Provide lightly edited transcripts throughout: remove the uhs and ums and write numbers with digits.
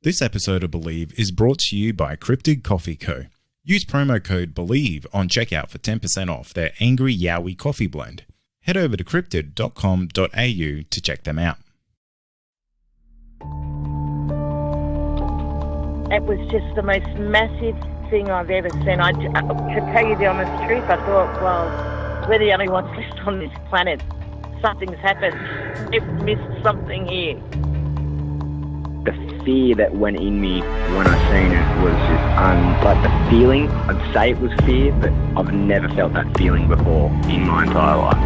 This episode of Believe is brought to you by Cryptid Coffee Co. Use promo code BELIEVE on checkout for 10% off their Angry Yowie coffee blend. Head over to cryptid.com.au to check them out. It was just the most massive thing I've ever seen. To tell you the honest truth, I thought, well, we're the only ones left on this planet. Something's happened. We've missed something here. The fear that went in me when I seen it was just, like the feeling, I'd say it was fear, but I've never felt that feeling before in my entire life.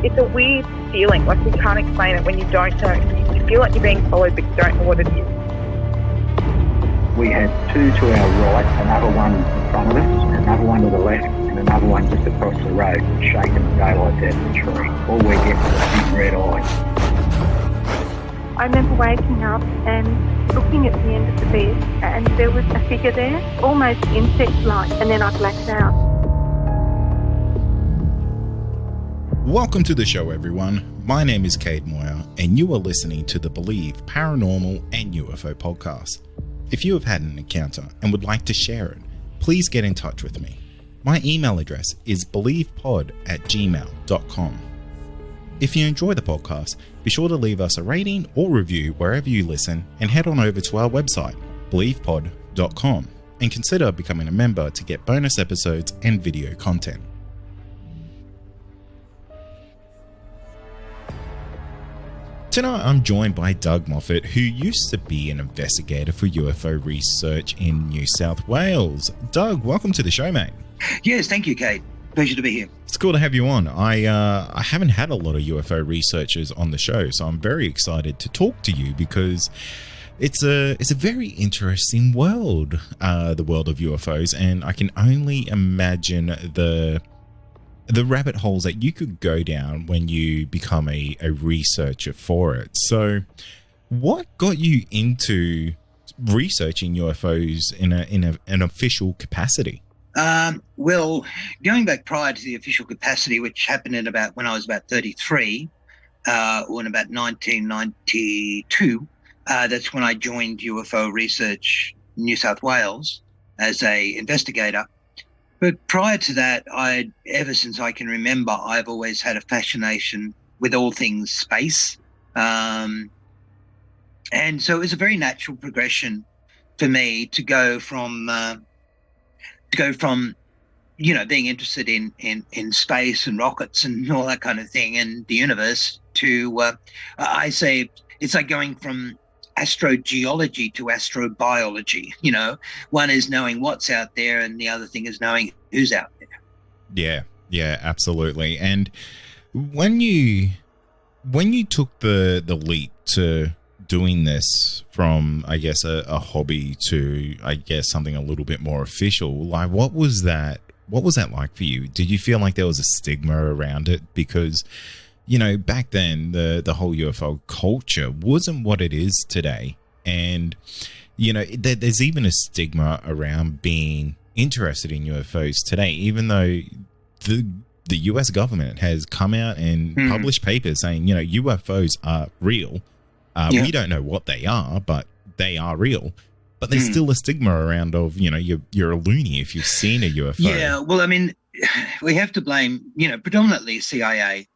It's a weird feeling, like you can't explain it when you don't know. You feel like you're being followed, but you don't know what it is. We had two to our right, another one in front of us, another one to the left, and another one just across the road, shaking the daylight out of the tree. All we get was big red eyes. I remember waking up and looking at the end of the bed, and there was a figure there, almost insect-like, and then I blacked out. Welcome to the show, everyone. My name is Cade Moyer, and you are listening to the Believe Paranormal and UFO podcast. If you have had an encounter and would like to share it, please get in touch with me. My email address is believepod@gmail.com. If you enjoy the podcast, be sure to leave us a rating or review wherever you listen, and head on over to our website, believepod.com, and consider becoming a member to get bonus episodes and video content. Tonight I'm joined by Doug Moffett, who used to be an investigator for UFO research in New South Wales. Doug, welcome to the show, mate. Yes, thank you, Kate. Pleasure to be here. It's cool to have you on. I haven't had a lot of UFO researchers on the show, so I'm very excited to talk to you because it's a very interesting world, the world of UFOs, and I can only imagine the rabbit holes that you could go down when you become a researcher for it. So what got you into researching UFOs in an official capacity? Well, going back prior to the official capacity, which happened when I was about 33, or in about 1992, that's when I joined UFO Research New South Wales as a investigator. But prior to that, ever since I can remember, I've always had a fascination with all things space. And so it was a very natural progression for me to go from being interested in space and rockets and all that kind of thing and the universe to, I say it's like going from astrogeology to astrobiology. One is knowing what's out there and the other thing is knowing who's out there. Yeah, absolutely. And when you took the leap to doing this from, I guess, a hobby to, I guess, something a little bit more official, like what was that like for you? Did you feel like there was a stigma around it? Because back then the whole UFO culture wasn't what it is today, and there's even a stigma around being interested in UFOs today, even though the US government has come out and published papers saying UFOs are real. We don't know what they are, but they are real. But there's still a stigma around of, you're a loony if you've seen a UFO. Yeah, well, I mean, we have to blame, predominantly CIA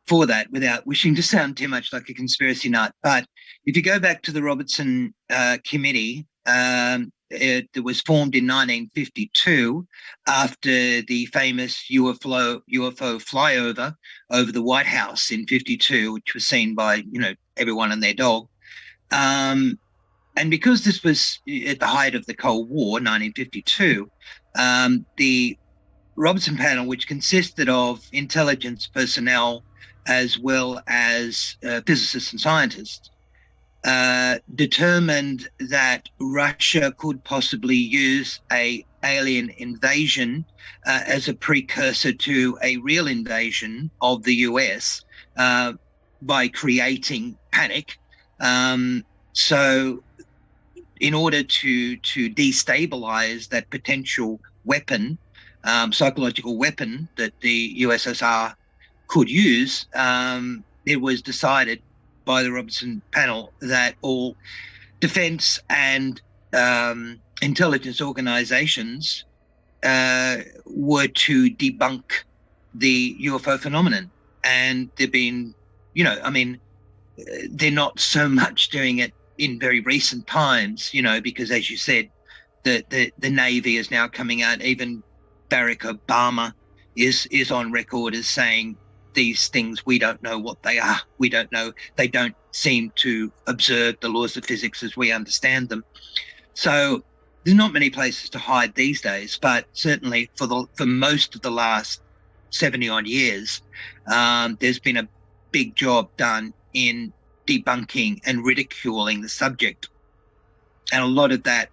for that without wishing to sound too much like a conspiracy nut. But if you go back to the Robertson Committee, it was formed in 1952 after the famous UFO flyover over the White House in 52, which was seen by, everyone and their dog. And because this was at the height of the Cold War, 1952, the Robertson panel, which consisted of intelligence personnel as well as physicists and scientists, determined that Russia could possibly use an alien invasion as a precursor to a real invasion of the US by creating panic. So in order to destabilize that potential weapon, psychological weapon that the USSR could use, it was decided by the Robertson panel that all defense and intelligence organizations were to debunk the UFO phenomenon. And they've been, they're not so much doing it in very recent times, because as you said, the Navy is now coming out. Even Barack Obama is on record as saying these things, we don't know what they are. We don't know. They don't seem to observe the laws of physics as we understand them. So there's not many places to hide these days, but certainly for most of the last 70 odd years, there's been a big job done in debunking and ridiculing the subject. And a lot of that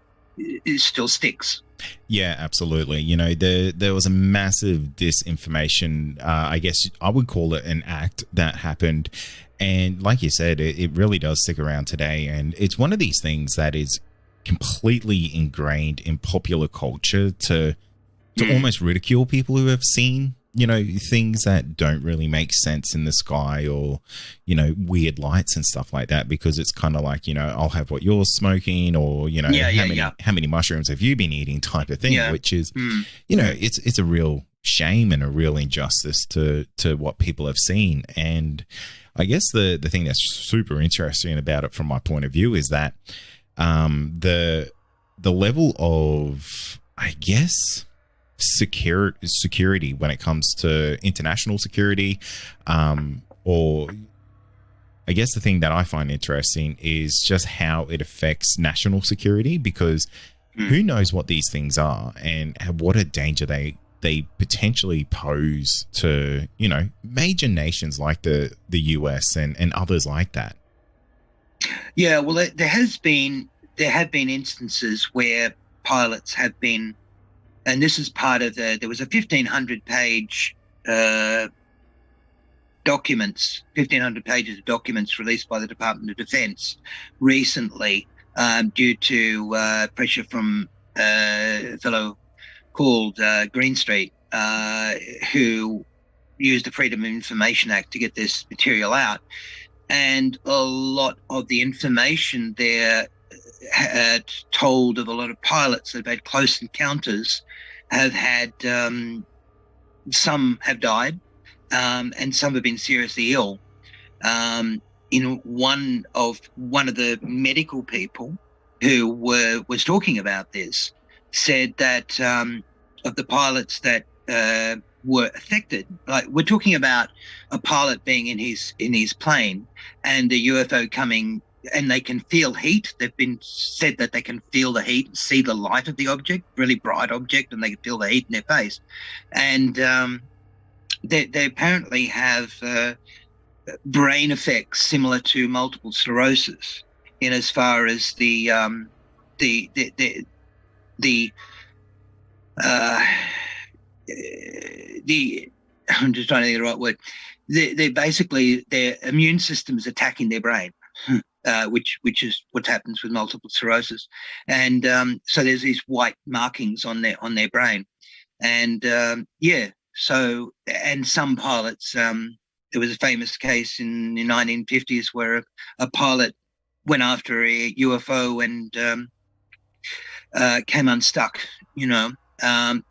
still sticks. Yeah, absolutely. There was a massive disinformation, I guess I would call it an act that happened. And like you said, it really does stick around today. And it's one of these things that is completely ingrained in popular culture to almost ridicule people who have seen, things that don't really make sense in the sky, or, weird lights and stuff like that, because it's kind of like, I'll have what you're smoking, or, how many mushrooms have you been eating type of thing, which is, it's a real shame and a real injustice to what people have seen. And I guess the thing that's super interesting about it from my point of view is that the level of, I guess, security when it comes to international security, or I guess the thing that I find interesting is just how it affects national security, because who knows what these things are and what a danger they potentially pose to, major nations like the US and others like that. Yeah, well, there have been instances where pilots have been, and this is part of there was a 1,500-page 1,500 pages of documents released by the Department of Defense recently, due to pressure from a fellow called Greenstreet, who used the Freedom of Information Act to get this material out. And a lot of the information there had told of a lot of pilots that have had close encounters, have had some have died, and some have been seriously ill. One of the medical people who was talking about this said that of the pilots that were affected, like we're talking about a pilot being in his plane and the UFO coming, and they can feel heat. They've been said that they can feel the heat and see the light of the object, really bright object, and they can feel the heat in their face. And they apparently have brain effects similar to multiple sclerosis, in as far as the I'm just trying to think of the right word. They basically, their immune system is attacking their brain, which is what happens with multiple sclerosis. And so there's these white markings on their brain. And so, and some pilots, there was a famous case in the 1950s where a pilot went after a UFO and came unstuck,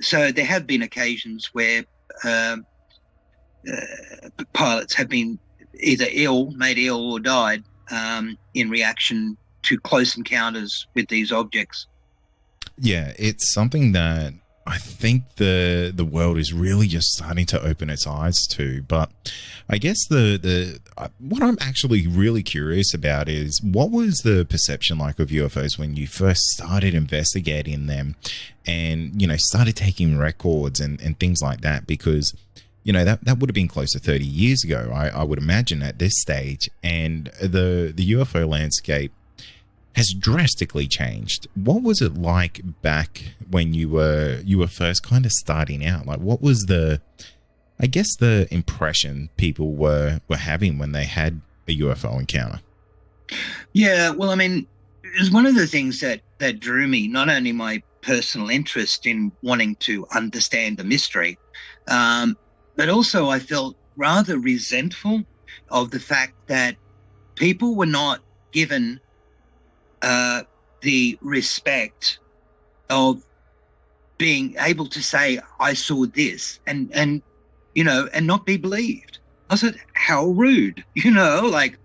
So there have been occasions where pilots have been either made ill or died in reaction to close encounters with these objects. Yeah, it's something that I think the world is really just starting to open its eyes to. But I guess what I'm actually really curious about is, what was the perception like of UFOs when you first started investigating them and, started taking records and things like that? Because, that would have been close to 30 years ago, I would imagine, at this stage. And the UFO landscape has drastically changed. What was it like back when you were first kind of starting out? Like, what was the impression people were having when they had a UFO encounter? Yeah, well, I mean, it was one of the things that drew me, not only my personal interest in wanting to understand the mystery, but also I felt rather resentful of the fact that people were not given the respect of being able to say, I saw this, and you know, and not be believed. I said, how rude, you know, like,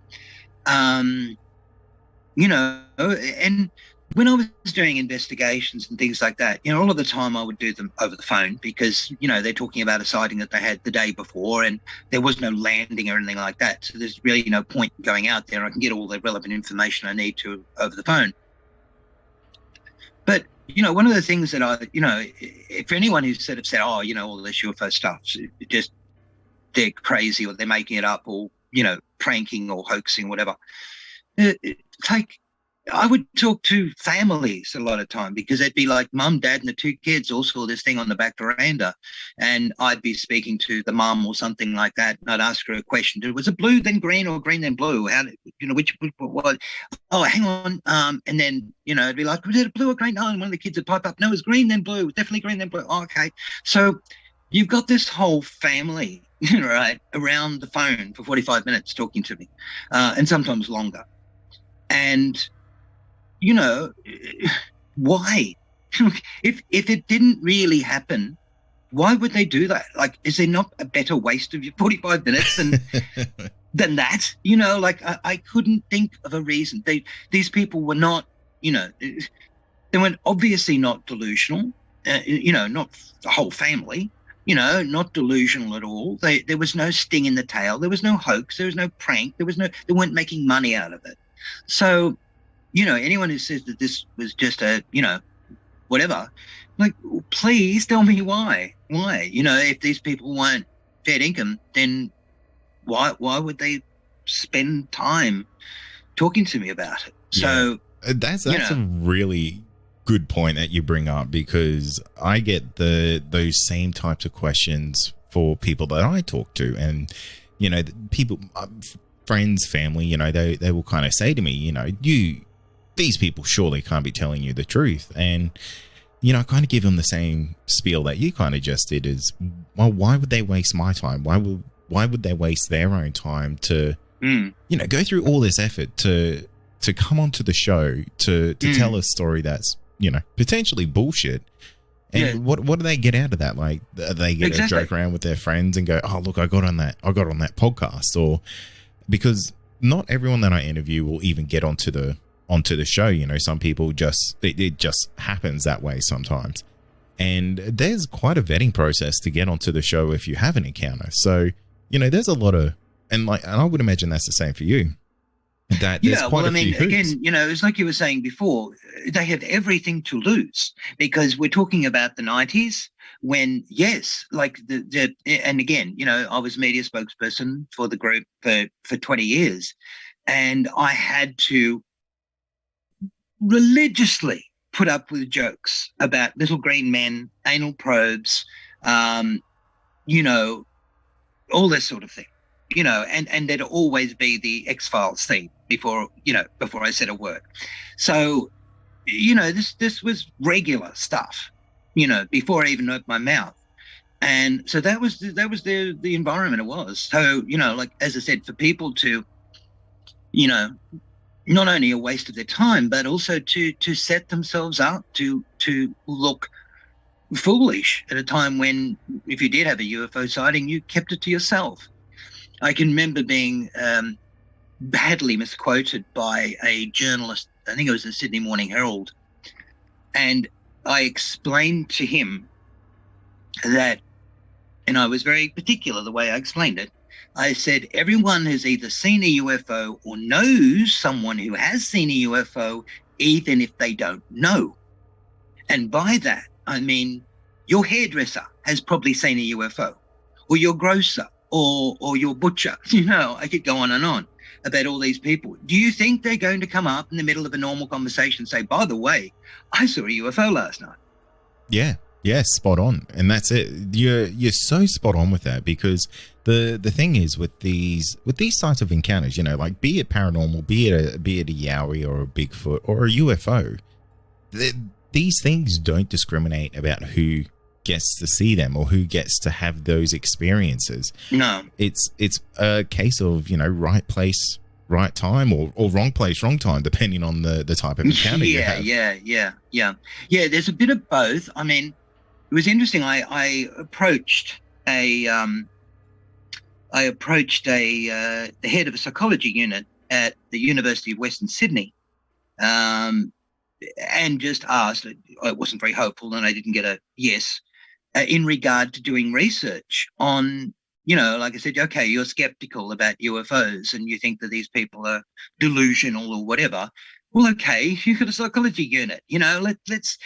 you know, and when I was doing investigations and things like that, you know, all of the time I would do them over the phone because, you know, they're talking about a sighting that they had the day before and there was no landing or anything like that. So there's really no point in going out there. I can get all the relevant information I need to over the phone. But, you know, one of the things that I, you know, for anyone who's sort of said, oh, you know, all this UFO stuff, just they're crazy or they're making it up or, you know, pranking or hoaxing, whatever. It's like, I would talk to families a lot of time because it'd be like mum, dad, and the two kids all saw this thing on the back veranda. And I'd be speaking to the mum or something like that. And I'd ask her a question. Was it blue then green or green then blue? How did, you know, what? Oh, hang on. And then, you know, it'd be like, was it blue or green? Oh, and one of the kids would pipe up. No, it was green then blue. Definitely green then blue. Oh, okay. So you've got this whole family, right, around the phone for 45 minutes talking to me, and sometimes longer. And you know, why? If it didn't really happen, why would they do that? Like, is there not a better waste of your 45 minutes than that? You know, like I couldn't think of a reason. These people were not, you know, they were obviously not delusional. You know, not the whole family. You know, not delusional at all. There was no sting in the tail. There was no hoax. There was no prank. They weren't making money out of it. So, you know, anyone who says that this was just a, you know, whatever, like, please tell me why. Why? You know, if these people weren't fair income, then why would they spend time talking to me about it? So that's a really good point that you bring up because I get those same types of questions for people that I talk to, and you know, people, friends, family, you know, they will kind of say to me, you know, these people surely can't be telling you the truth. And, you know, I kind of give them the same spiel that you kind of just did is, well, why would they waste my time? Why would they waste their own time to, you know, go through all this effort to come onto the show to tell a story that's, you know, potentially bullshit. And what do they get out of that? Like, they get to joke around with their friends and go, oh, look, I got on that podcast. Or because not everyone that I interview will even get onto the show. You know, some people it just happens that way sometimes. And there's quite a vetting process to get onto the show if you have an encounter. So, you know, there's a lot of, and I would imagine that's the same for you. That there's quite a few hoops. Again, you know, it's like you were saying before, they have everything to lose because we're talking about the 90s when, yes, like and again, you know, I was media spokesperson for the group for 20 years, and I had to religiously put up with jokes about little green men, anal probes, you know, all this sort of thing, you know, and there'd always be the X-Files theme before I said a word. So, you know, this was regular stuff, you know, before I even opened my mouth. And so that was the environment it was. So, you know, like, as I said, for people to, you know, not only a waste of their time, but also to set themselves up to look foolish at a time when, if you did have a UFO sighting, you kept it to yourself. I can remember being badly misquoted by a journalist, I think it was the Sydney Morning Herald, and I explained to him that, and I was very particular the way I explained it, I said, everyone has either seen a UFO or knows someone who has seen a UFO, even if they don't know. And by that, I mean, your hairdresser has probably seen a UFO, or your grocer, or your butcher. You know, I could go on and on about all these people. Do you think they're going to come up in the middle of a normal conversation and say, by the way, I saw a UFO last night? Yeah, spot on. And that's it. You're so spot on with that, because the thing is with these types of encounters, you know, like, be it paranormal, be it a Yowie or a Bigfoot or a UFO, these things don't discriminate about who gets to see them or who gets to have those experiences. No, it's a case of, you know, right place, right time, or wrong place, wrong time, depending on the type of encounter you have. Yeah. There's a bit of both. I mean, it was interesting. I approached the head of a psychology unit at the University of Western Sydney, and just asked. I wasn't very hopeful, and I didn't get a yes in regard to doing research on. Like I said, okay, you're skeptical about UFOs and you think that these people are delusional or whatever. Well, okay, you've got a psychology unit. Let's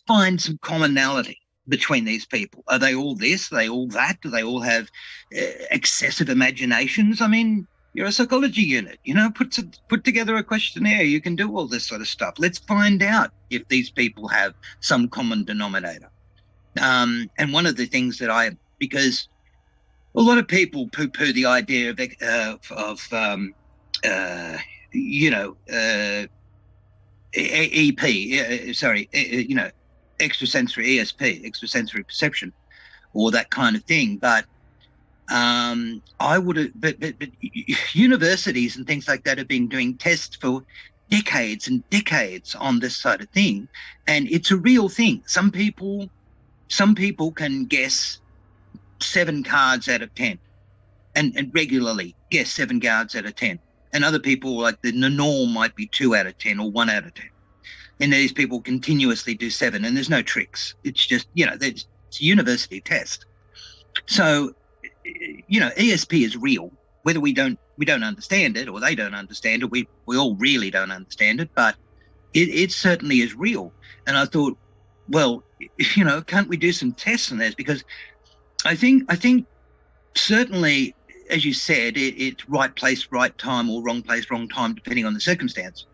find some commonality between these people. Are they all this? Are they all that? Do they all have excessive imaginations? I mean, you're a psychology unit. Put together a questionnaire. You can do all this sort of stuff. Let's find out if these people have some common denominator. And one of the things that because a lot of people poo-poo the idea of extrasensory ESP, extrasensory perception, or that kind of thing. But I would have, but universities and things like that have been doing tests for decades and decades on this sort of thing, and it's a real thing. Some people can guess 7 cards out of 10 and regularly guess 7 cards out of 10. And other people, like the norm might be 2 out of 10 or 1 out of 10. And these people continuously do 7, and there's no tricks. It's just, it's a university test. So, ESP is real, whether we don't understand it or they don't understand it. We all really don't understand it, but it certainly is real. And I thought, well, can't we do some tests on this? Because I think certainly, as you said, it's right place, right time, or wrong place, wrong time, depending on the circumstance.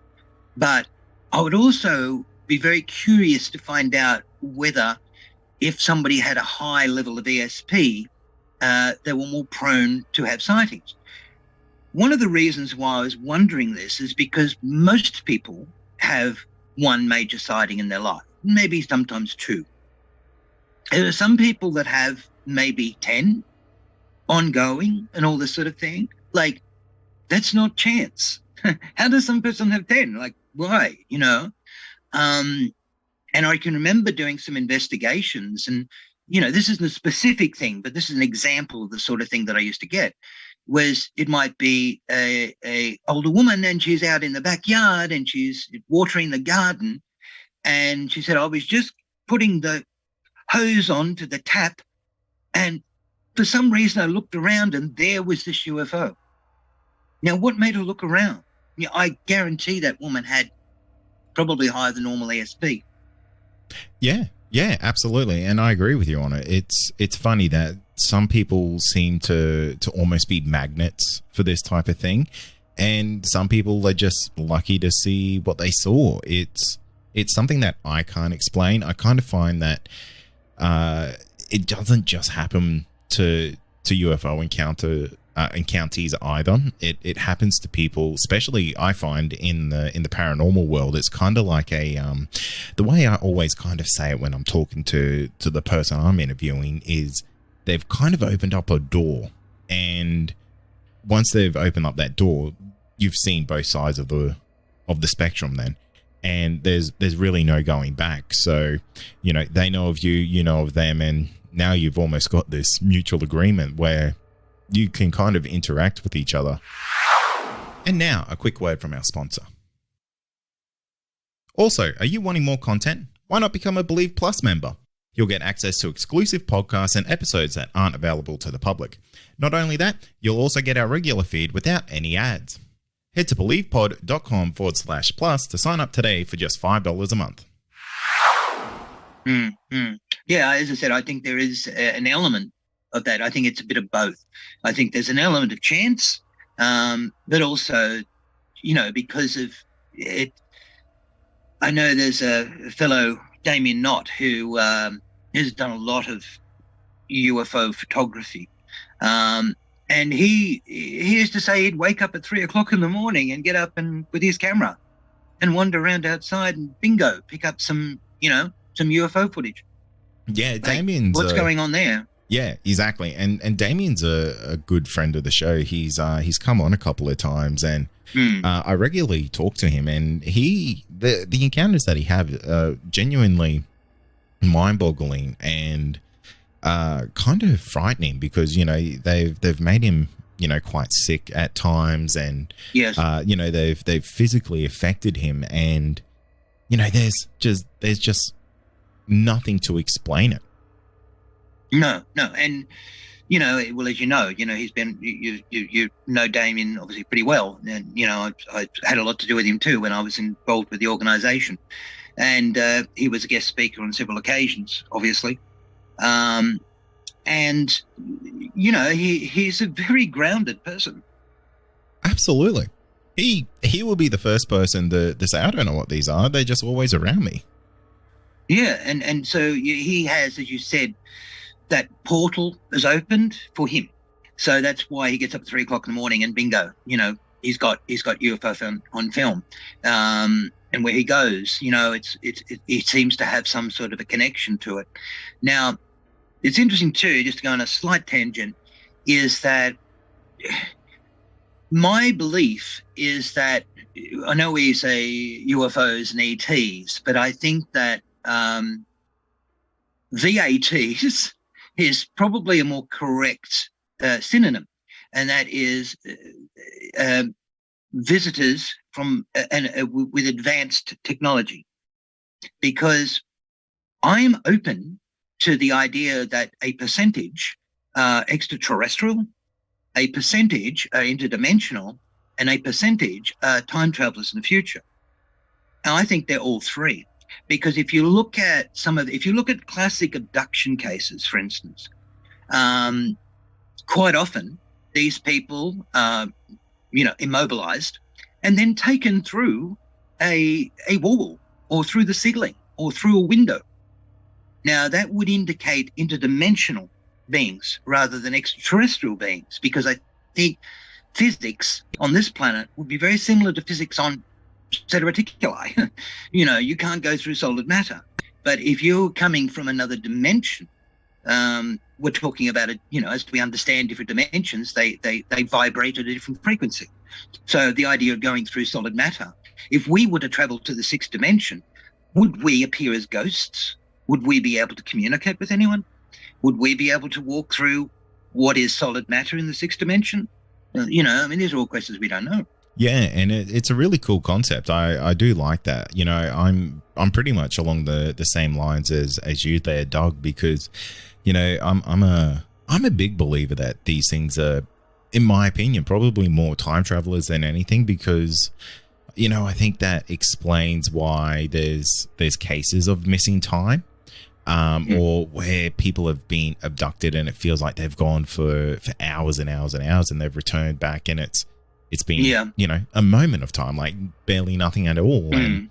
But I would also be very curious to find out whether if somebody had a high level of ESP, they were more prone to have sightings. One of the reasons why I was wondering this is because most people have one major sighting in their life, maybe sometimes 2. There are some people that have maybe 10 ongoing and all this sort of thing. Like, that's not chance. How does some person have 10? Like, why? And I can remember doing some investigations, and this isn't a specific thing, but this is an example of the sort of thing that I used to get. Was it might be a older woman, and she's out in the backyard and she's watering the garden, and she said, I was just putting the hose on to the tap, and for some reason I looked around and there was this UFO. Now, what made her look around? I guarantee that woman had probably higher than normal ESP. Yeah, absolutely. And I agree with you on it. It's funny that some people seem to almost be magnets for this type of thing. And some people are just lucky to see what they saw. It's something that I can't explain. I kind of find that it doesn't just happen to UFO encounters either. It happens to people, especially I find in the paranormal world. It's kind of like the way I always kind of say it when I'm talking to the person I'm interviewing is they've kind of opened up a door, and once they've opened up that door, you've seen both sides of the spectrum then. And there's really no going back. So, they know of you, you know of them, and now you've almost got this mutual agreement where you can kind of interact with each other. And now, a quick word from our sponsor. Also, are you wanting more content? Why not become a Believe Plus member? You'll get access to exclusive podcasts and episodes that aren't available to the public. Not only that, you'll also get our regular feed without any ads. Head to believepod.com/plus to sign up today for just $5 a month. Yeah, as I said, I think there is an element of that. I think it's a bit of both. I think there's an element of chance, but also, because of it. I know there's a fellow, Damien Knott, who has done a lot of UFO photography. And he used to say he'd wake up at 3 o'clock in the morning and get up and with his camera and wander around outside and bingo, pick up some UFO footage. Yeah, Damien's what's going on there? Yeah, exactly. And Damien's a good friend of the show. He's come on a couple of times, and I regularly talk to him, and the encounters that he have are genuinely mind-boggling and kind of frightening, because they've made him quite sick at times, and Yes. They've physically affected him, and there's just nothing to explain it. No, and well, as he's been, you know Damien obviously pretty well, and I had a lot to do with him too when I was involved with the organisation, and he was a guest speaker on several occasions, obviously, and he's a very grounded person. Absolutely. He will be the first person to say, I don't know what these are. They're just always around me. Yeah, and so he has, as you said, that portal is opened for him. So that's why he gets up at 3 o'clock in the morning and bingo, he's got UFO on film. And where he goes, it seems to have some sort of a connection to it. Now, it's interesting too, just to go on a slight tangent, is that my belief is that, I know we say UFOs and ETs, but I think that VATs is probably a more correct synonym, and that is visitors from with advanced technology, because I'm open to the idea that a percentage are extraterrestrial, a percentage are interdimensional, and a percentage are time travelers in the future. And I think they're all three. Because if you look at classic abduction cases, for instance, quite often these people are, immobilized and then taken through a wall or through the ceiling or through a window. Now that would indicate interdimensional beings rather than extraterrestrial beings, because I think physics on this planet would be very similar to physics on Zeta Reticuli. You can't go through solid matter. But if you're coming from another dimension, we're talking about it, as we understand different dimensions, they vibrate at a different frequency. So the idea of going through solid matter, if we were to travel to the sixth dimension, would we appear as ghosts? Would we be able to communicate with anyone? Would we be able to walk through what is solid matter in the sixth dimension? These are all questions we don't know. Yeah, and it's a really cool concept. I do like that. I'm pretty much along the same lines as you there, Doug, because I'm a big believer that these things are, in my opinion, probably more time travelers than anything, because I think that explains why there's cases of missing time, or where people have been abducted and it feels like they've gone for hours and hours and hours, and they've returned back, and it's been a moment of time, like barely nothing at all. And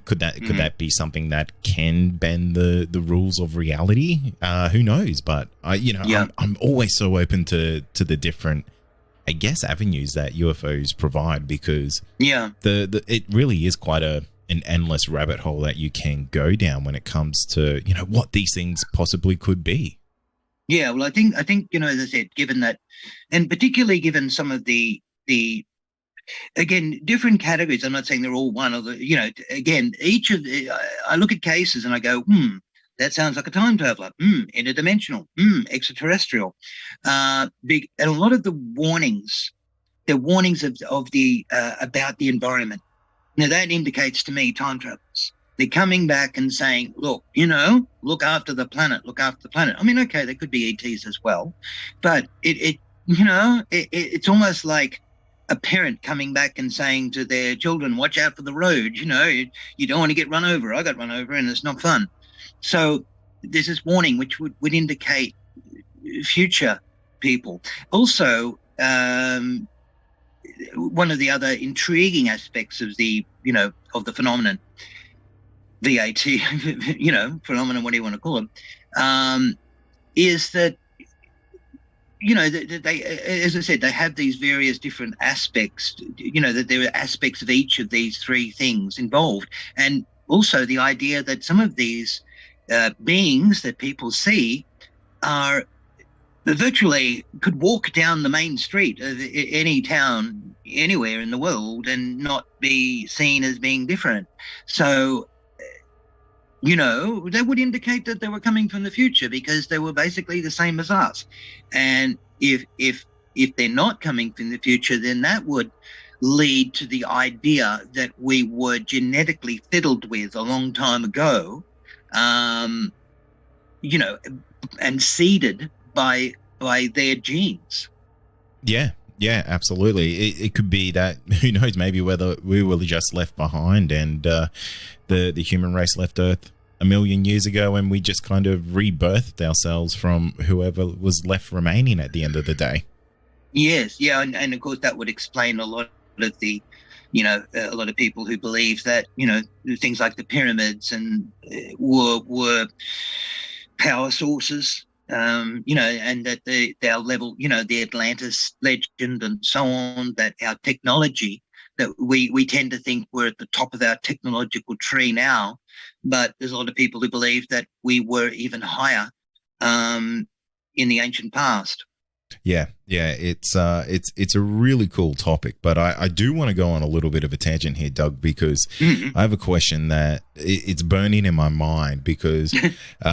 could that be something that can bend the rules of reality? Who knows? But I'm always so open to the different, I guess, avenues that UFOs provide, because it really is quite an endless rabbit hole that you can go down when it comes to what these things possibly could be. Yeah, well, I think as I said, given that, and particularly given some of the again, different categories. I'm not saying they're all one, or again, each of the, I look at cases and I go, that sounds like a time traveler, interdimensional, extraterrestrial, big, and a lot of the warnings, of the about the environment. Now that indicates to me time travelers. They're coming back and saying, look, look after the planet. I mean, okay, there could be ETs as well, but it's almost like a parent coming back and saying to their children, watch out for the road. You don't want to get run over. I got run over and it's not fun. So there's this warning which would indicate future people. Also, one of the other intriguing aspects of the phenomenon, VAT, phenomenon, what do you want to call it, is that, they, as I said, they have these various different aspects, that there are aspects of each of these three things involved. And also the idea that some of these beings that people see are virtually could walk down the main street of any town anywhere in the world and not be seen as being different. So, that would indicate that they were coming from the future because they were basically the same as us. And if they're not coming from the future, then that would lead to the idea that we were genetically fiddled with a long time ago, and seeded by their genes. Yeah, absolutely. It could be that, who knows, maybe whether we were just left behind and the human race left Earth a million years ago and we just kind of rebirthed ourselves from whoever was left remaining at the end of the day. Yes, yeah, and of course that would explain a lot of the, a lot of people who believe that, things like the pyramids and were power sources, and that our level, the Atlantis legend and so on, that our technology, that we tend to think we're at the top of our technological tree now, but there's a lot of people who believe that we were even higher in the ancient past. Yeah, it's a really cool topic, but I do want to go on a little bit of a tangent here, Doug, because I have a question that it's burning in my mind because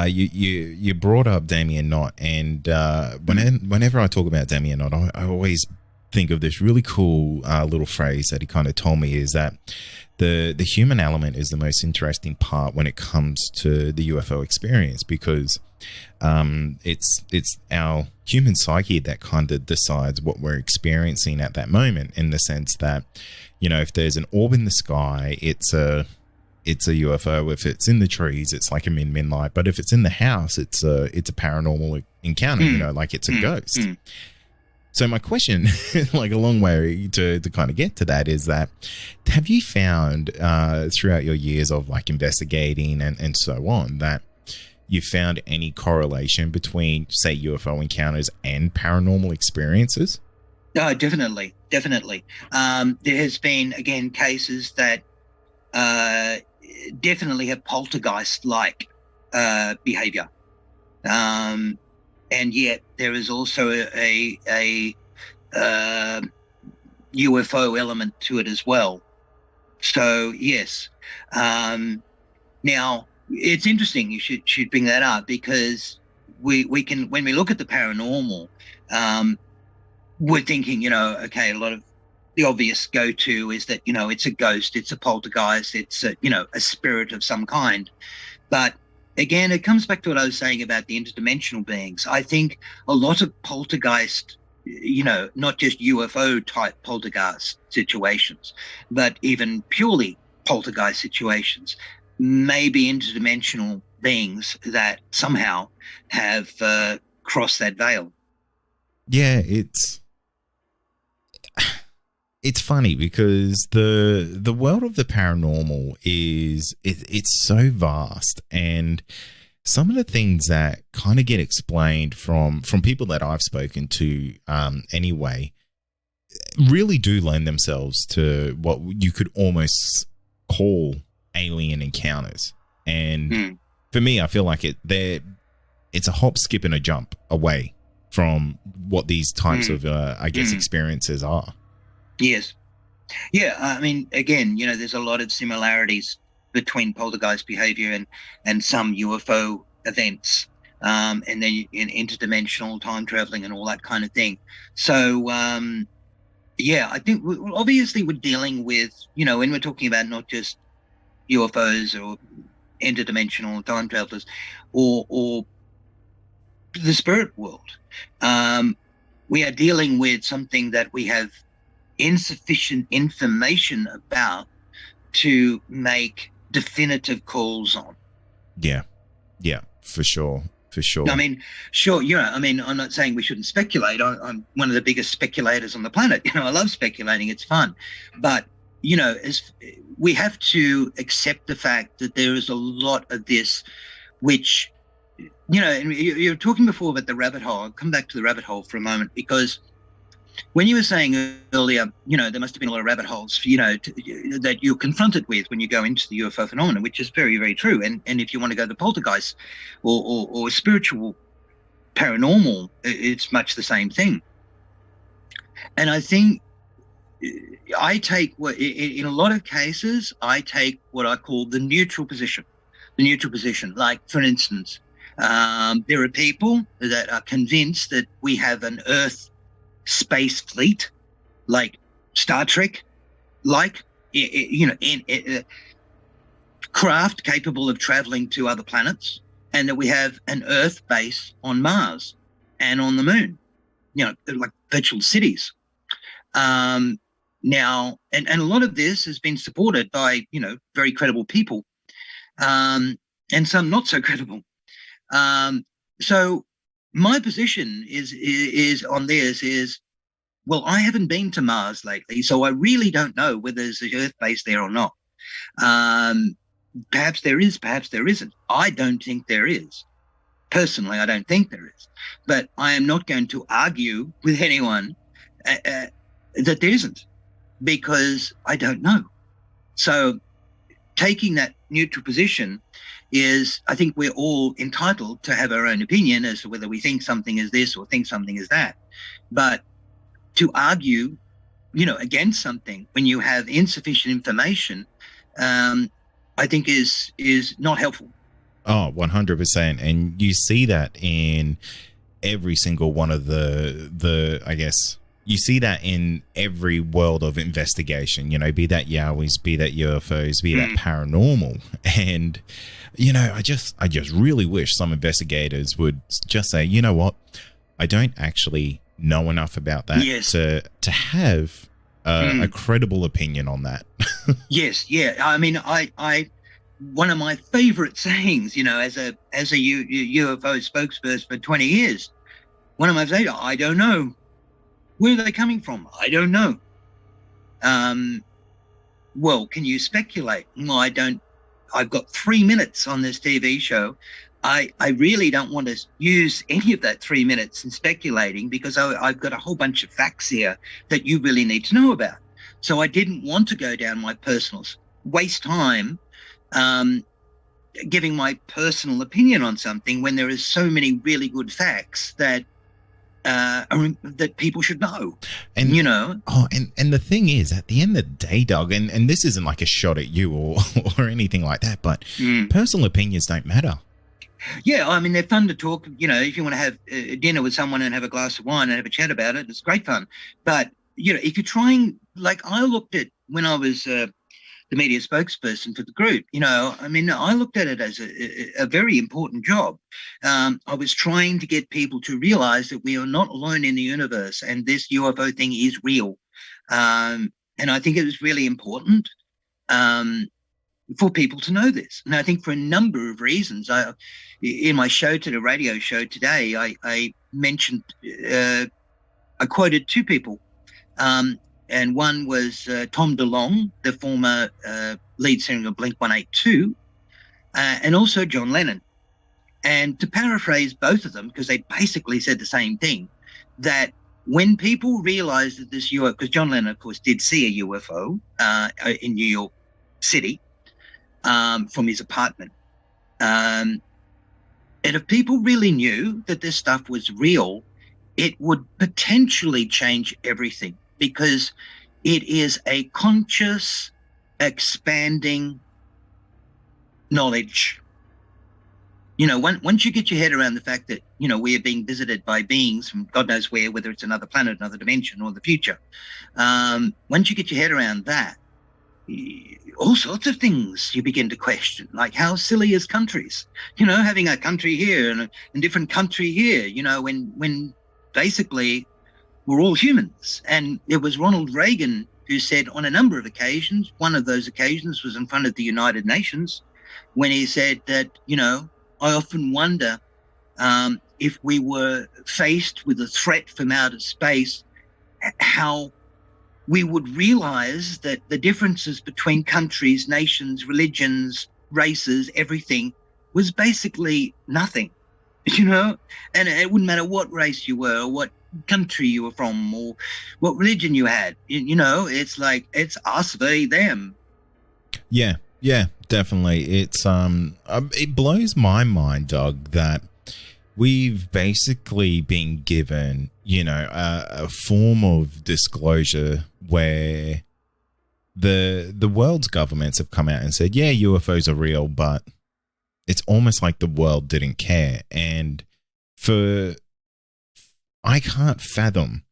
you brought up Damien Knott, and whenever I talk about Damien Knott, I always think of this really cool little phrase that he kind of told me, is that the human element is the most interesting part when it comes to the UFO experience, because it's our human psyche that kind of decides what we're experiencing at that moment, in the sense that, if there's an orb in the sky, it's a UFO. If it's in the trees, it's like a min light. But if it's in the house, it's a paranormal encounter, like it's a ghost. So my question, like a long way to kind of get to that, is that, have you found throughout your years of like investigating and so on, that you found any correlation between, say, UFO encounters and paranormal experiences? No, definitely. There has been, again, cases that definitely have poltergeist-like behavior. And yet there is also a UFO element to it as well. So, yes. Now, it's interesting you should bring that up, because we can, when we look at the paranormal, we're thinking, okay, a lot of the obvious go-to is that, it's a ghost, it's a poltergeist, it's a spirit of some kind. But again, it comes back to what I was saying about the interdimensional beings. I think a lot of poltergeist, not just UFO type poltergeist situations, but even purely poltergeist situations, may be interdimensional beings that somehow have crossed that veil. Yeah, it's funny because the world of the paranormal is it's so vast, and some of the things that kind of get explained from people that I've spoken to anyway really do lend themselves to what you could almost call alien encounters. And for me, I feel like it's a hop, skip, and a jump away from what these types of experiences are. Yes. Yeah, I mean, again, there's a lot of similarities between poltergeist behavior and some UFO events, and then in interdimensional time traveling and all that kind of thing. So, I think obviously we're dealing with, when we're talking about not just UFOs or interdimensional time travelers or the spirit world, we are dealing with something that we have insufficient information about to make definitive calls on. Yeah, for sure. I mean, sure, I'm not saying we shouldn't speculate. I'm one of the biggest speculators on the planet. I love speculating. It's fun. But, we have to accept the fact that there is a lot of this, which, and you were talking before about the rabbit hole. I'll come back to the rabbit hole for a moment, because when you were saying earlier, there must have been a lot of rabbit holes, that you're confronted with when you go into the UFO phenomenon, which is very, very true. And if you want to go to the poltergeist or spiritual paranormal, it's much the same thing. And I think I take in a lot of cases, I take what I call the neutral position. The neutral position, like, for instance, there are people that are convinced that we have an Earth space fleet, like Star Trek, like, craft capable of traveling to other planets, and that we have an Earth base on Mars and on the Moon, like virtual cities. Now, and a lot of this has been supported by, very credible people, and some not so credible. So my position is on this is, well, I haven't been to Mars lately, so I really don't know whether there's an Earth base there or not. Perhaps there is, perhaps there isn't. I don't think there is. Personally, I don't think there is. But I am not going to argue with anyone that there isn't, because I don't know. So taking that neutral position is, I think we're all entitled to have our own opinion as to whether we think something is this or think something is that. But to argue, against something when you have insufficient information, I think is not helpful. Oh, 100%. And you see that in every single one of the I guess, you see that in every world of investigation, be that Yowies, be that UFOs, be that paranormal. And, I just really wish some investigators would just say, you know what, I don't actually know enough about that to have a credible opinion on that. Yes. Yeah. I mean, I one of my favorite sayings, as a UFO spokesperson for 20 years, one of my favorite, I don't know. Where are they coming from? I don't know. Well, can you speculate? Well, I don't. I've got 3 minutes on this TV show. I really don't want to use any of that 3 minutes in speculating, because I've got a whole bunch of facts here that you really need to know about. So I didn't want to go down my personals, waste time giving my personal opinion on something when there is so many really good facts that that people should know. And and the thing is, at the end of the day, Doug, and this isn't like a shot at you or anything like that, but personal opinions don't matter. Yeah, I mean, they're fun to talk. If you want to have dinner with someone and have a glass of wine and have a chat about it, it's great fun. But if you're trying, like I looked at when I was the media spokesperson for the group, I mean, I looked at it as a very important job. I was trying to get people to realize that we are not alone in the universe, and this UFO thing is real. And I think it was really important for people to know this. And I think for a number of reasons, in my show, to the radio show today, I mentioned, I quoted two people. And one was Tom DeLonge, the former lead singer of Blink-182, and also John Lennon. And to paraphrase both of them, because they basically said the same thing, that when people realized that this UFO, because John Lennon, of course, did see a UFO in New York City from his apartment. And if people really knew that this stuff was real, it would potentially change everything, because it is a conscious, expanding knowledge. Once you get your head around the fact that, we are being visited by beings from God knows where, whether it's another planet, another dimension, or the future, once you get your head around that, all sorts of things you begin to question, like how silly is countries? Having a country here and a different country here, when basically we're all humans. And it was Ronald Reagan who said on a number of occasions, one of those occasions was in front of the United Nations, when he said that, I often wonder if we were faced with a threat from outer space, how we would realize that the differences between countries, nations, religions, races, everything was basically nothing, and it wouldn't matter what race you were or what country you were from or what religion you had. It's like, it's us v them. Yeah, definitely. It's it blows my mind, Doug, that we've basically been given, a form of disclosure where the world's governments have come out and said, yeah, UFOs are real, but it's almost like the world didn't care. And I can't fathom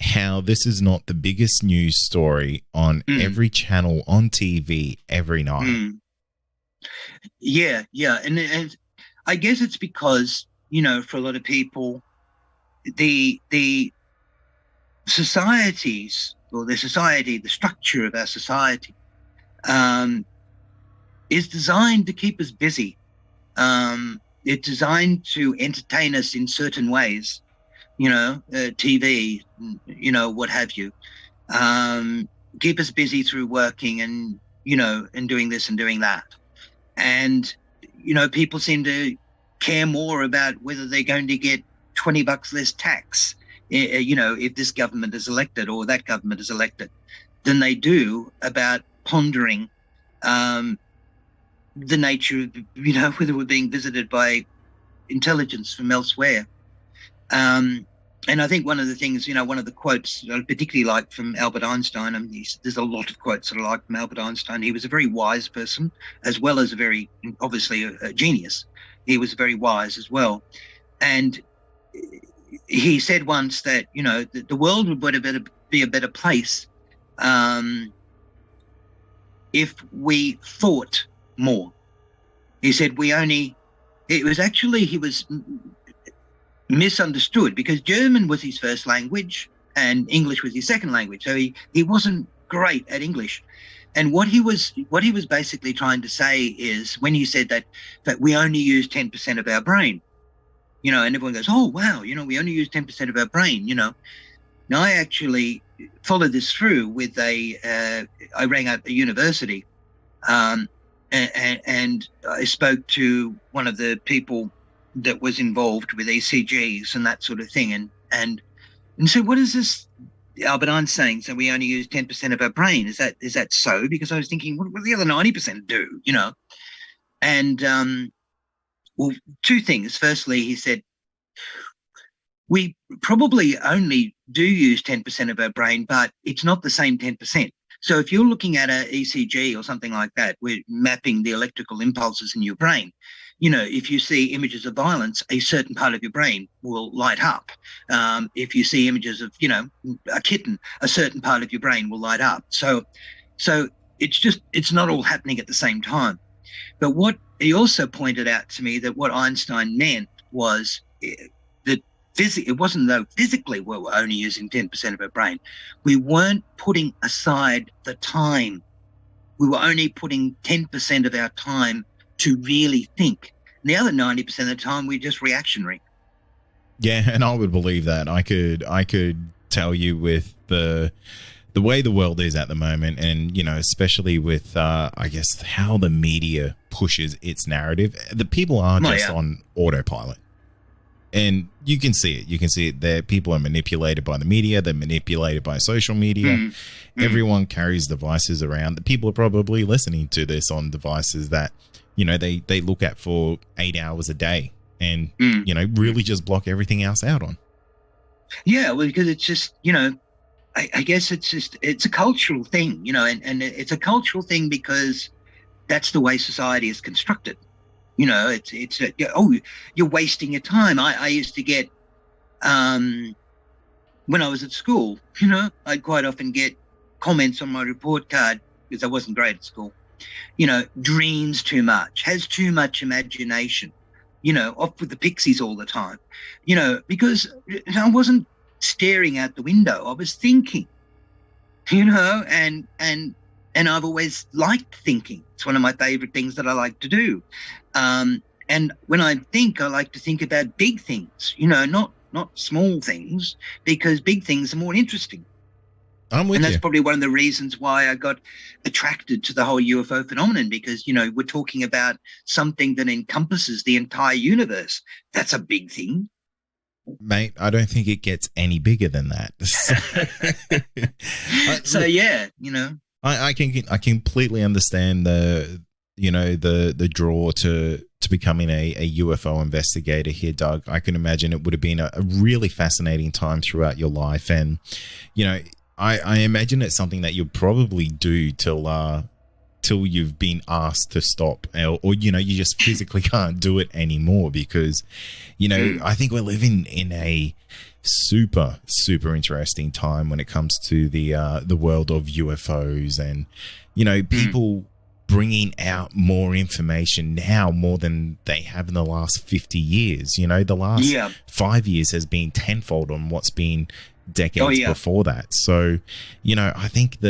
how this is not the biggest news story on every channel on TV every night. Yeah. And I guess it's because, for a lot of people, the societies, or the structure of our society, is designed to keep us busy. It's designed to entertain us in certain ways, TV, what have you. Keep us busy through working and, and doing this and doing that. And, people seem to care more about whether they're going to get $20 less tax, if this government is elected or that government is elected, than they do about pondering the nature of, whether we're being visited by intelligence from elsewhere. And I think one of the things, one of the quotes I particularly like from Albert Einstein, there's a lot of quotes that I like from Albert Einstein. He was a very wise person, as well as obviously a genius. He was very wise as well. And he said once that, the world would be a better place if we thought more. He said he was misunderstood because German was his first language and English was his second language. So he wasn't great at English. And what he was basically trying to say is, when he said that we only use 10% of our brain, and everyone goes, oh, wow, we only use 10% of our brain, Now, I actually followed this through with I rang up a university and I spoke to one of the people that was involved with ECGs and that sort of thing. And so what is this Albert Einstein saying? So we only use 10% of our brain. Is that so? Because I was thinking, what do the other 90% do, And, well, two things. Firstly, he said, we probably only do use 10% of our brain, but it's not the same 10%. So if you're looking at an ECG or something like that, we're mapping the electrical impulses in your brain. If you see images of violence, a certain part of your brain will light up. If you see images of, a kitten, a certain part of your brain will light up. So it's not all happening at the same time. But what he also pointed out to me, that what Einstein meant was that it wasn't though physically we were only using 10% of our brain. We weren't putting aside the time. We were only putting 10% of our time to really think. And the other 90% of the time, we're just reactionary. Yeah, and I would believe that. I could tell you with the way the world is at the moment, and especially with I guess how the media pushes its narrative, the people are just on autopilot. And you can see it. You can see it there. People are manipulated by the media. They're manipulated by social media. Everyone carries devices around. The people are probably listening to this on devices that, they look at for 8 hours a day and, really just block everything else out on. Yeah, well, because it's just, I guess it's a cultural thing, and it's a cultural thing because that's the way society is constructed. You're wasting your time. I used to get, when I was at school, I'd quite often get comments on my report card, because I wasn't great at school, dreams too much, has too much imagination, off with the pixies all the time, because I wasn't staring out the window. I was thinking, and I've always liked thinking. It's one of my favorite things that I like to do. And when I think, I like to think about big things, not small things, because big things are more interesting. I'm with you. And that's probably one of the reasons why I got attracted to the whole UFO phenomenon, because, we're talking about something that encompasses the entire universe. That's a big thing. Mate, I don't think it gets any bigger than that. So yeah, I completely understand the draw to to becoming a UFO investigator here, Doug. I can imagine it would have been a really fascinating time throughout your life. And, you know, I imagine it's something that you'll probably do till you've been asked to stop, or you know, you just physically can't do it anymore because, you know, I think we're living in a super interesting time when it comes to the world of UFOs, and, you know, people bringing out more information now more than they have in the last 50 years. You know, the last 5 years has been tenfold on what's been decades before that. So, you know, I think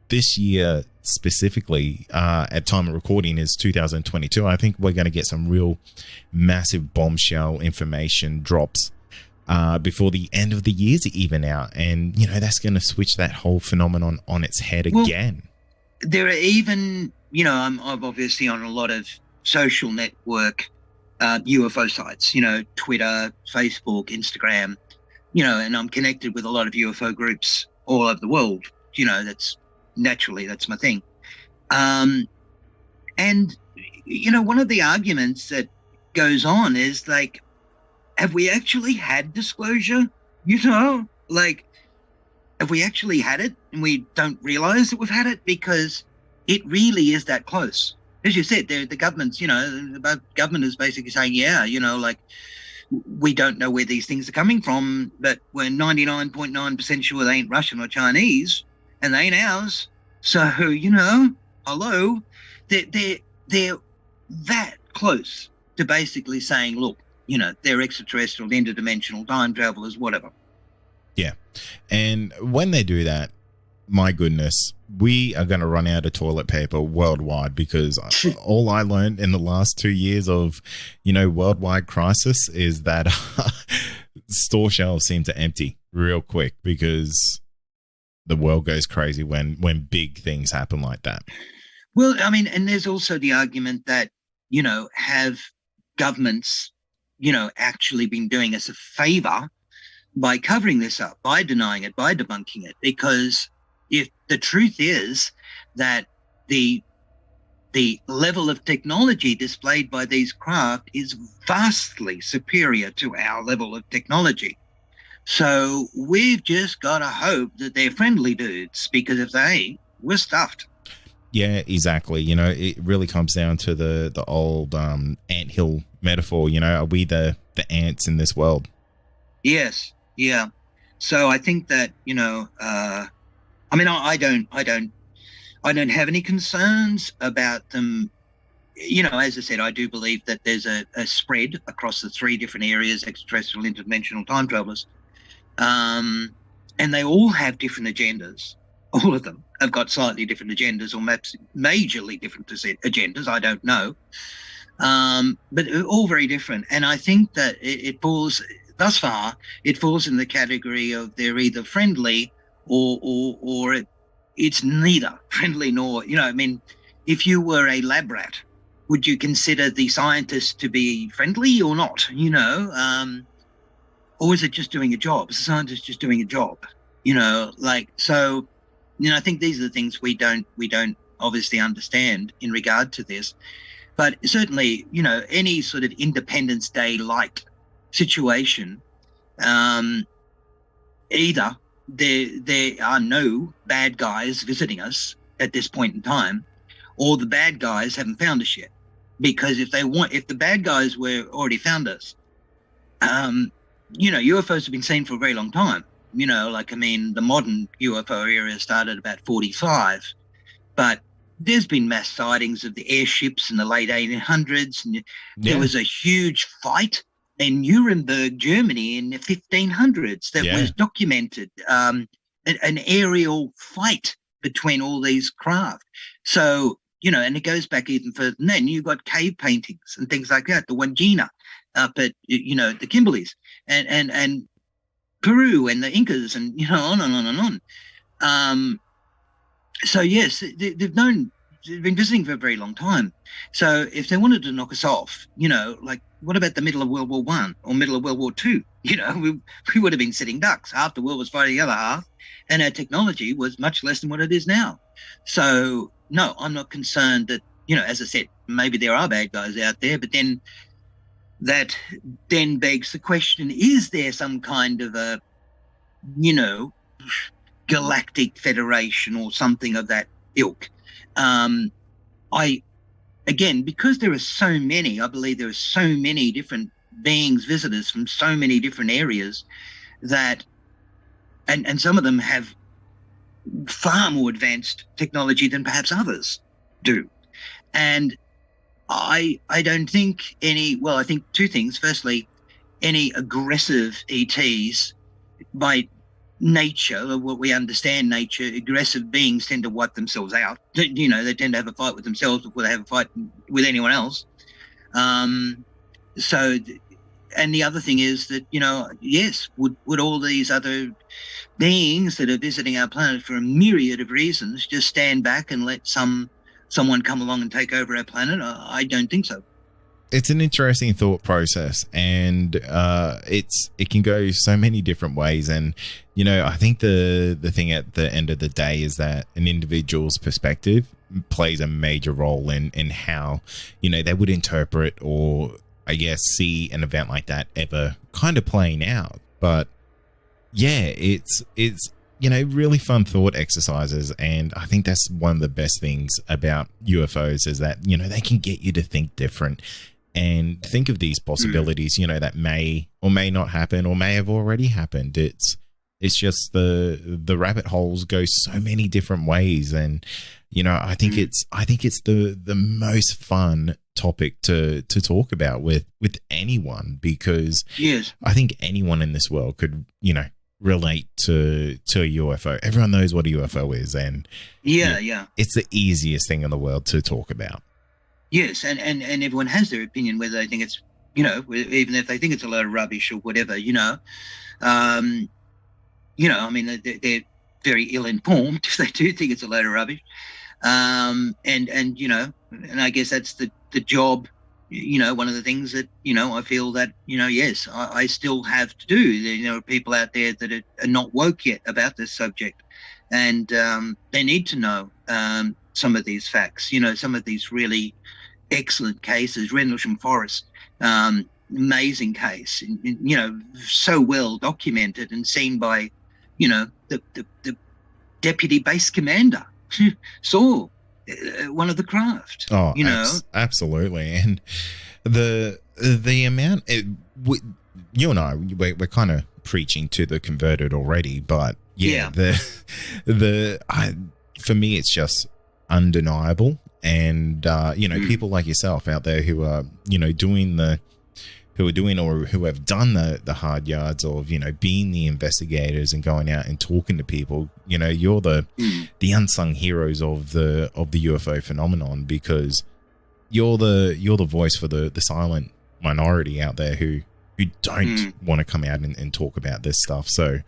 this year specifically, at time of recording, is 2022. I think we're going to get some real massive bombshell information drops before the end of the year to even out, and, you know, that's going to switch that whole phenomenon on its head again. There are even, you know, I'm obviously on a lot of social network UFO sites, you know, Twitter, Facebook, Instagram, you know, and I'm connected with a lot of UFO groups all over the world. You know, that's my thing. And, you know, one of the arguments that goes on is like, have we actually had disclosure? You know, like, have we actually had it and we don't realize that we've had it? Because it really is that close. As you said, the government's, you know, the government is basically saying, yeah, you know, like, we don't know where these things are coming from, but we're 99.9% sure they ain't Russian or Chinese, and they ain't ours. So, you know, hello, they're that close to basically saying, look, you know, they're extraterrestrial, interdimensional, time travelers, whatever. Yeah. And when they do that, my goodness, we are going to run out of toilet paper worldwide, because all I learned in the last 2 years of, you know, worldwide crisis is that store shelves seem to empty real quick because the world goes crazy when big things happen like that. Well, I mean, and there's also the argument that, you know, have governments, you know, actually been doing us a favor by covering this up, by denying it, by debunking it? Because if the truth is that the level of technology displayed by these craft is vastly superior to our level of technology. So we've just got to hope that they're friendly dudes, because if they ain't, we're stuffed. Yeah, exactly. You know, it really comes down to the old anthill metaphor. You know, are we the ants in this world? Yes. Yeah. So I think that, you know, I mean, I don't have any concerns about them. You know, as I said, I do believe that there's a spread across the three different areas: extraterrestrial, interdimensional, time travelers. And they all have different agendas. All of them have got slightly different agendas, or perhaps majorly different agendas. I don't know. But all very different. And I think that it falls, thus far, it falls in the category of they're either friendly or it's neither friendly nor, you know, I mean, if you were a lab rat, would you consider the scientist to be friendly or not? You know, or is it just doing a job? Is the scientist just doing a job? You know, like, so, you know, I think these are the things we don't obviously understand in regard to this. But certainly, you know, any sort of Independence Day-like situation, either there are no bad guys visiting us at this point in time, or the bad guys haven't found us yet. Because if the bad guys were already found us, you know, UFOs have been seen for a very long time. You know, like, I mean, the modern UFO era started about 45, but there's been mass sightings of the airships in the late 1800s. And there was a huge fight in Nuremberg, Germany in the 1500s that was documented, an aerial fight between all these craft. So, you know, and it goes back even further than then. You've got cave paintings and things like that, the Wangina up at, you know, the Kimberleys and Peru and the Incas, and, you know, on and on and on. So yes, they've been visiting for a very long time. So if they wanted to knock us off, you know, like, what about the middle of World War I or middle of World War II? You know, we would have been sitting ducks. Half the world was fighting the other half, and our technology was much less than what it is now. So no, I'm not concerned that as I said, maybe there are bad guys out there, but then that then begs the question, is there some kind of a, galactic federation or something of that ilk? Because there are so many, I believe there are so many different beings, visitors from so many different areas that, and some of them have far more advanced technology than perhaps others do. And I don't think I think two things. Firstly, any aggressive ETs by nature, what we understand nature, aggressive beings tend to wipe themselves out. They tend to have a fight with themselves before they have a fight with anyone else. And the other thing is that, yes, would all these other beings that are visiting our planet for a myriad of reasons just stand back and let someone come along and take over our planet? I don't think so. It's an interesting thought process, and it can go so many different ways. And I think the thing at the end of the day is that an individual's perspective plays a major role in how they would interpret or, I guess, see an event like that ever kind of playing out. But yeah, it's really fun thought exercises, and I think that's one of the best things about UFOs is that they can get you to think different and think of these possibilities, that may or may not happen or may have already happened. It's just the rabbit holes go so many different ways, and I think it's the most fun topic to talk about with anyone, because yes, I think anyone in this world could relate to a UFO. Everyone knows what a UFO is, and it's the easiest thing in the world to talk about. Yes, and everyone has their opinion, whether they think it's, even if they think it's a load of rubbish or whatever, I mean, they're very ill-informed if they do think it's a load of rubbish. And I guess that's the job, one of the things that, I feel that, yes, I still have to do. There are people out there that are not woke yet about this subject, and they need to know some of these facts, some of these really excellent cases. Rendlesham Forest, amazing case, so well documented and seen by, the deputy base commander saw one of the craft. Oh, absolutely. And the amount, you and I, we're kind of preaching to the converted already, but for me, it's just undeniable. And people like yourself out there who are doing or who have done the hard yards of being the investigators and going out and talking to people, you're the unsung heroes of the UFO phenomenon, because you're the voice for the silent minority out there who don't want to come out and talk about this stuff. So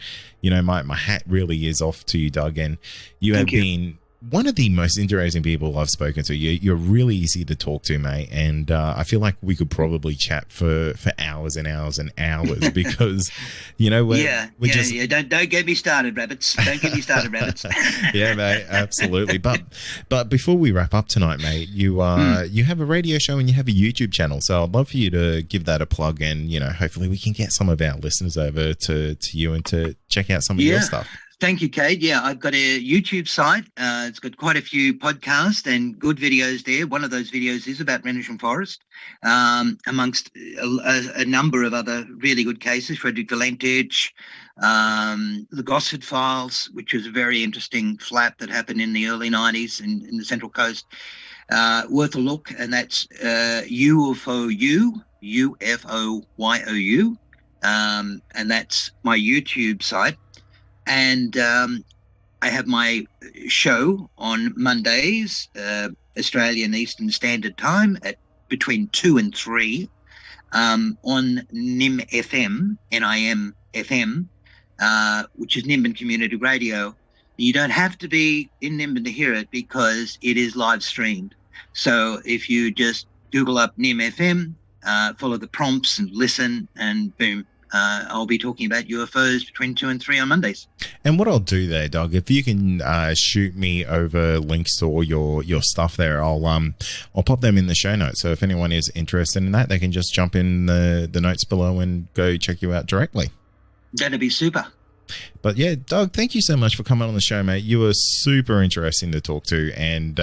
my hat really is off to you, Doug, and you have been one of the most interesting people I've spoken to. You're really easy to talk to, mate, and I feel like we could probably chat for hours and hours and hours, because don't get me started, rabbits. Don't get me started, rabbits. Yeah, mate, absolutely. But before we wrap up tonight, mate, you have a radio show and you have a YouTube channel, so I'd love for you to give that a plug, and hopefully we can get some of our listeners over to you and to check out some of your stuff. Thank you, Cade. Yeah, I've got a YouTube site. It's got quite a few podcasts and good videos there. One of those videos is about Rendlesham Forest, amongst a number of other really good cases. Frederick Valentich, the Gosford Files, which was a very interesting flap that happened in the early 90s in the Central Coast. Worth a look, and that's UFOU, UFOYOU, and that's my YouTube site. And I have my show on Mondays, Australian Eastern Standard Time, at between 2 and 3 on NIM FM, NIM FM, which is Nimbin Community Radio. You don't have to be in Nimbin to hear it, because it is live streamed. So if you just Google up NIM FM, follow the prompts and listen, and boom, I'll be talking about UFOs between 2 and 3 on Mondays. And what I'll do there, Doug, if you can shoot me over links to all your stuff there, I'll pop them in the show notes. So if anyone is interested in that, they can just jump in the notes below and go check you out directly. That'd be super. But yeah, Doug, thank you so much for coming on the show, mate. You were super interesting to talk to, and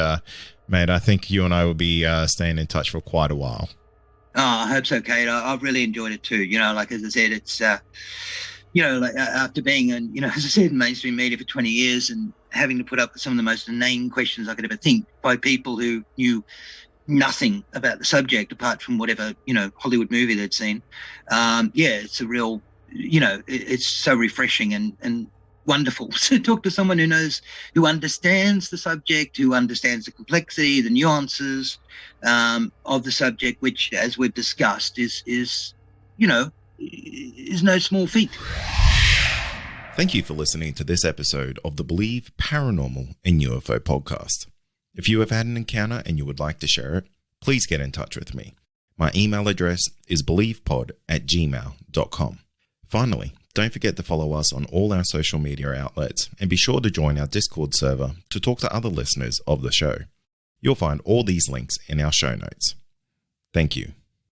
mate, I think you and I will be staying in touch for quite a while. Oh, I hope so, Kate. I've really enjoyed it too. You know, like as I said, it's like after being in, as I said, in mainstream media for 20 years and having to put up with some of the most inane questions I could ever think by people who knew nothing about the subject apart from whatever, Hollywood movie they'd seen. It's a real, it's so refreshing and wonderful to talk to someone who understands the subject, who understands the complexity, the nuances of the subject, which, as we've discussed, is no small feat. Thank you for listening to this episode of the Believe Paranormal and UFO podcast. If you have had an encounter and you would like to share it, please get in touch with me. My email address is believepod@gmail.com. Finally, don't forget to follow us on all our social media outlets and be sure to join our Discord server to talk to other listeners of the show. You'll find all these links in our show notes. Thank you.